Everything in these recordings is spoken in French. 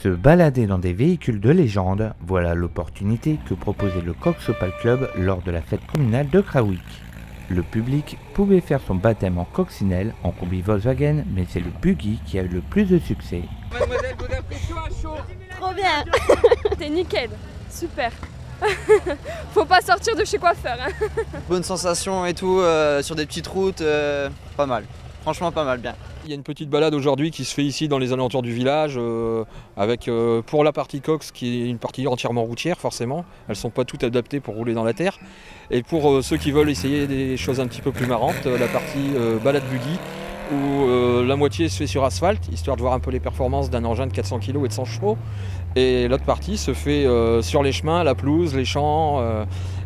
Se balader dans des véhicules de légende, voilà l'opportunité que proposait le Coxopal Club lors de la fête communale de Krawick. Le public pouvait faire son baptême en coccinelle en combi Volkswagen, mais c'est le buggy qui a eu le plus de succès. Mademoiselle, vous avez pris chaud à chaud. Trop bien. T'es nickel, super. Faut pas sortir de chez coiffeur. Hein. Bonne sensation et tout, sur des petites routes, pas mal. Franchement pas mal, bien. Il y a une petite balade aujourd'hui qui se fait ici dans les alentours du village, avec pour la partie cox qui est une partie entièrement routière forcément. Elles ne sont pas toutes adaptées pour rouler dans la terre. Et pour ceux qui veulent essayer des choses un petit peu plus marrantes, la partie balade buggy, où la moitié se fait sur asphalte, histoire de voir un peu les performances d'un engin de 400 kg et de 100 chevaux. Et l'autre partie se fait sur les chemins, la pelouse, les champs.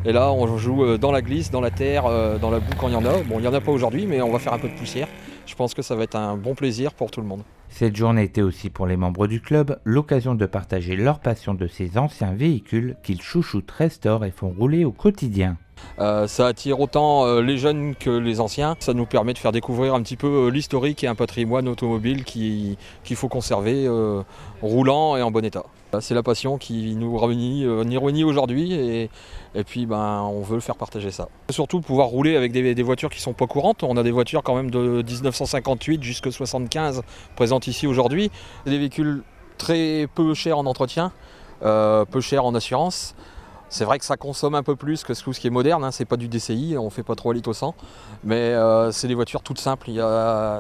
Et là, on joue dans la glisse, dans la terre, dans la boue quand il y en a. Bon, il n'y en a pas aujourd'hui, mais on va faire un peu de poussière. Je pense que ça va être un bon plaisir pour tout le monde. Cette journée était aussi pour les membres du club l'occasion de partager leur passion de ces anciens véhicules qu'ils chouchoutent, restaurent et font rouler au quotidien. Ça attire autant les jeunes que les anciens. Ça nous permet de faire découvrir un petit peu l'historique et un patrimoine automobile qu'il faut conserver roulant et en bon état. C'est la passion qui nous réunit aujourd'hui et puis on veut le faire partager ça. Surtout pouvoir rouler avec des voitures qui ne sont pas courantes. On a des voitures quand même de 1958 jusqu'à 1975 présentes ici aujourd'hui. Des véhicules très peu chers en entretien, peu chers en assurance. C'est vrai que ça consomme un peu plus que tout ce qui est moderne, hein. C'est pas du DCI, on fait pas 3 litres au 100, mais c'est des voitures toutes simples,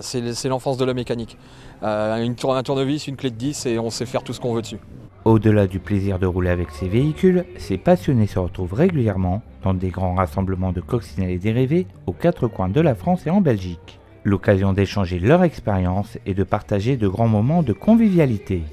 c'est l'enfance de la mécanique. Un tournevis, une clé de 10 et on sait faire tout ce qu'on veut dessus. Au-delà du plaisir de rouler avec ces véhicules, ces passionnés se retrouvent régulièrement dans des grands rassemblements de coccinelles et dérivés aux 4 coins de la France et en Belgique. L'occasion d'échanger leur expérience et de partager de grands moments de convivialité.